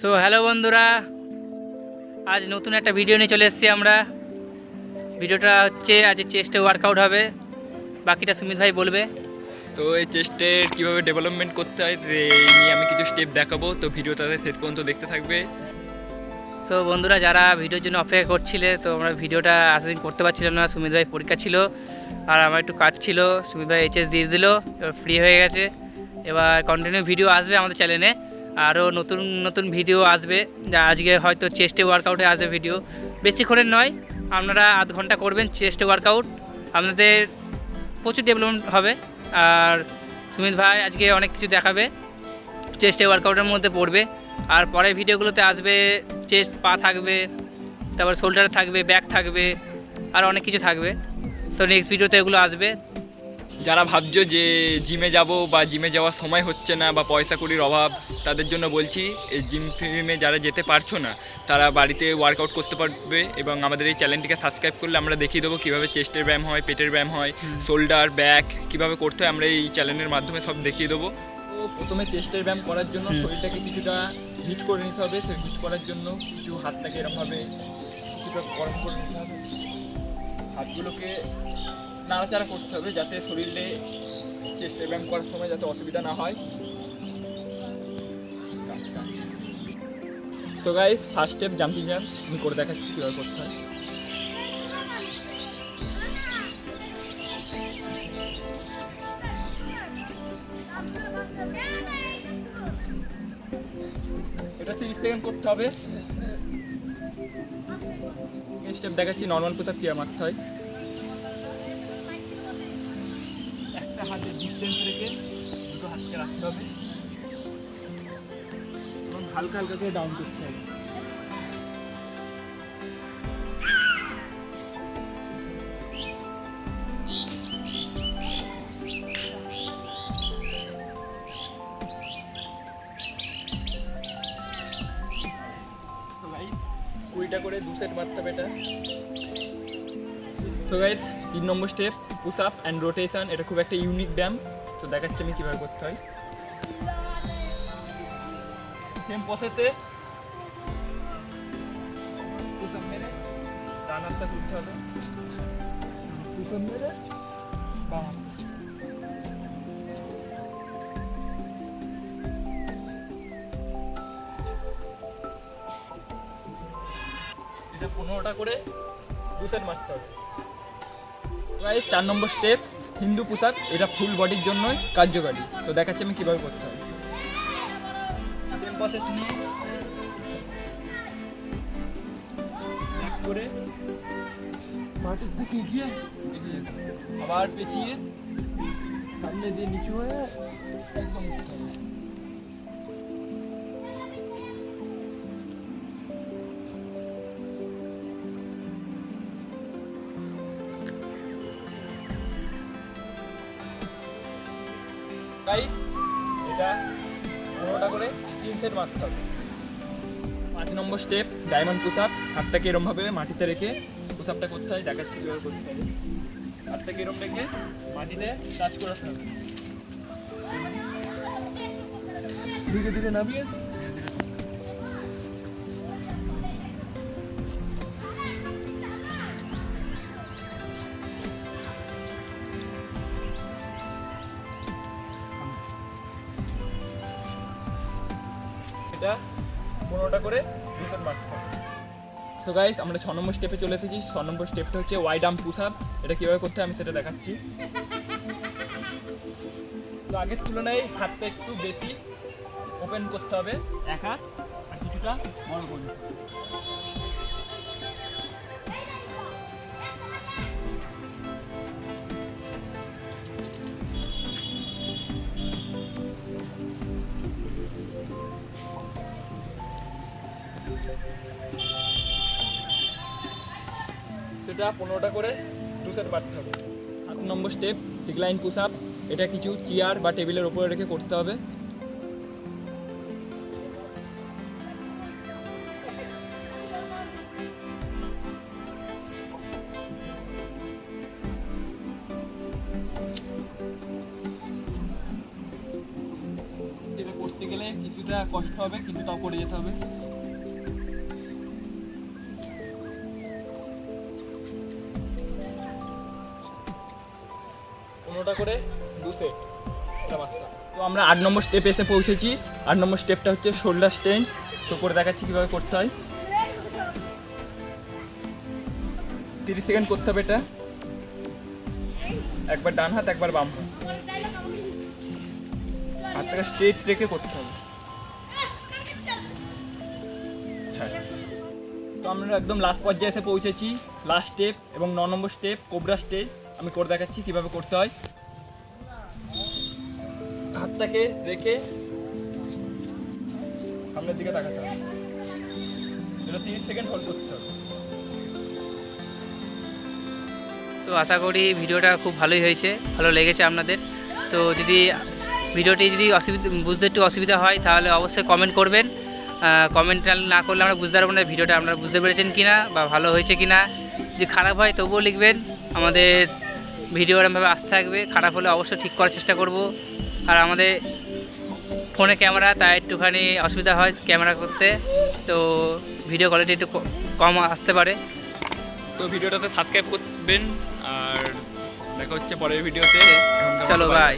So hello বন্ধুরা, আজ নতুন একটা ভিডিও নিয়ে চলে এসেছি আমরা। ভিডিওটা হচ্ছে আজ চেস্টে ওয়ার্কআউট হবে, বাকিটা সুমিত ভাই বলবে। তো এই চেস্টের কীভাবে ডেভেলপমেন্ট করতে হয় এই নিয়ে আমি কিছু স্টেপ দেখাবো, তো ভিডিওটাতে শেষ পর্যন্ত দেখতে থাকবে। সো বন্ধুরা, যারা ভিডিওর জন্য অপেক্ষা করছিলে, তো আমরা ভিডিওটা আসলে করতে পারছিলাম না। সুমিত ভাই পরীক্ষা ছিল আর আমার একটু কাজ ছিল। সুমিত ভাই এইচএস দিয়ে দিল, এবার ফ্রি হয়ে গেছে। এবার কন্টিনিউ ভিডিও আসবে আমাদের চ্যানেলে, আরও নতুন নতুন ভিডিও আসবে। যা আজকে হয়তো চেস্টে ওয়ার্কআউটে আসবে ভিডিও, বেশিক্ষণের নয়। আপনারা আধ ঘন্টা করবেন চেস্টে ওয়ার্কআউট, আপনাদের প্রচুর ডেভেলপমেন্ট হবে। আর সুমিত ভাই আজকে অনেক কিছু দেখাবে, চেস্টে ওয়ার্কআউটের মধ্যে পড়বে। আর পরের ভিডিওগুলোতে আসবে চেস্ট, পা থাকবে, তারপর শোল্ডার থাকবে, ব্যাক থাকবে, আর অনেক কিছু থাকবে। তো নেক্সট ভিডিওতে এগুলো আসবে। যারা ভাবছো যে জিমে যাব বা জিমে যাওয়ার সময় হচ্ছে না বা পয়সা কড়ির অভাব, তাদের জন্য বলছি এই জিম ফিমে যারা যেতে পারছো না তারা বাড়িতে ওয়ার্কআউট করতে পারবে। এবং আমাদের এই চ্যানেলটিকে সাবস্ক্রাইব করলে আমরা দেখিয়ে দেবো কীভাবে চেস্টের ব্যায়াম হয়, পেটের ব্যায়াম হয়, শোল্ডার, ব্যাক কীভাবে করতে হয়, আমরা এই চ্যানেলের মাধ্যমে সব দেখিয়ে দেবো। তো প্রথমে চেস্টের ব্যায়াম করার জন্য শরীরটাকে কিছুটা হিট করে নিতে হবে। সেই হিট করার জন্য কিছু হাতটাকে এরকমভাবে কিছুটা গরম করে নিতে হবে, হাতগুলোকে নাড়াচাড়া করতে হবে যাতে শরীরে চেস্টের ব্যায়াম করার সময় যাতে অসুবিধা না হয়। So guys, first step jumping jumps আমি করে দেখাচ্ছি কীভাবে করতে হয়। এটা 30 সেকেন্ড করতে হবে। স্টেপ দেখাচ্ছি, নর্মাল পুশ আপ কীভাবে মারতে হয়। একটা হাতের ডিস্টেন্স রেখে দুটো হাতকে রাখতে হবে এবং হালকা হালকা করে ডাউন করতে হবে। তো গাইস 20টা করে 2 সেট মারতে হবে এটা। তো guys 3 number step push up and rotation. এটা খুব একটা ইউনিক ব্যায়াম, তো দেখাচ্ছি আমি কীভাবে করতে হয়। সেম প্রসেসে পুশ আপ মেরে ডান হাতটা তুলতে হবে, পুশ আপ মেরে বাম হাত। এটা 15টা করে 2 সেট মারতে হবে। গাইস 4 নম্বর স্টেপ হিন্দু পুশ আপ। এটা ফুল বডির জন্য কার্যকারী, তো দেখাচ্ছি আমি কীভাবে করতে হয়। সেম প্রসেস নিয়ে এক করে মাটির দিকে গিয়ে আবার পেঁচিয়ে সামনে দিয়ে নিচু হয়ে একদম উঠতে হবে। গাইস এটা 15টা করে 3 সেট মারতে হবে। 5 নম্বর স্টেপ ডায়মন্ড পুশ আপ। হাতটাকে এরমভাবে মাটিতে রেখে পুশ আপটা করতে হয়, দেখাচ্ছি কীভাবে করতে হবে। হাতটাকে এরম রেখে মাটিতে টাচ করে রাখতে হবে, ধীরে ধীরে নামিয়ে এটা 15টা করে 2 সেট মারতে হবে। তো গাইস আমরা 6 নম্বর স্টেপে চলে এসেছি। 6 নম্বর স্টেপটা হচ্ছে ওয়াইড আর্ম পুশ আপ। এটা কীভাবে করতে হয় আমি সেটা দেখাচ্ছি। তো আগের তুলনায় হাতটা একটু বেশি ওপেন করতে হবে, এক হাত আর কিছুটা বড় করে নিতে হবে। সেটা 15টা করে 2 সেট মারতে হবে। 7 নম্বর স্টেপ ডিক্লাইন পুশ আপ। এটা কিছু চেয়ার বা টেবিলের উপরে রেখে করতে হবে। এটা করতে গেলে কিছুটা কিছুটা কষ্ট হবে, কিন্তু তাও করে যেতে হবে। কোনোটা করে 2 সেট এটা মাত্র। তো আমরা 8 নম্বর স্টেপে এসে পৌঁছেছি। 8 নম্বর স্টেপটা হচ্ছে শোল্ডার স্ট্রেঞ্চ। তো করে দেখাচ্ছি কীভাবে করতে হয়। 30 সেকেন্ড করতে হবে এটা। একবার ডান হাত একবার বাম হাত, হাতটাকে স্ট্রেট রেখে করতে হবে। তো আমরা একদম লাস্ট পর্যায়ে এসে পৌঁছেছি, লাস্ট স্টেপ এবং 9 নম্বর স্টেপ কোবরা স্টেপ। আমি করে দেখাচ্ছি কিভাবে করতে হয়। হাতটাকে রেখে সামনের দিকে তাকাতে হবে, এটা 30 সেকেন্ড হোল্ড করতে হবে। তো আশা করি ভিডিওটা খুব ভালোই হয়েছে, ভালো লেগেছে আপনাদের। তো যদি ভিডিওটি যদি বুঝতে একটু অসুবিধা হয় তাহলে অবশ্যই কমেন্ট করবেন। কমেন্ট না করলে আমরা বুঝতে পারবো না ভিডিওটা আপনারা বুঝতে পেরেছেন কিনা বা ভালো হয়েছে কিনা। যদি খারাপ হয় তবুও লিখবেন, আমাদের ভিডিও এরকমভাবে আসতে থাকবে। খারাপ হলে অবশ্যই ঠিক করার চেষ্টা করব। আর আমাদের ফোনে ক্যামেরা, তাই একটুখানি অসুবিধা হয় ক্যামেরা করতে, তো ভিডিও কোয়ালিটি একটু কম আসতে পারে। তো ভিডিওটাতে সাবস্ক্রাইব করবেন, আর দেখা হচ্ছে পরের ভিডিওতে। চলো বাই।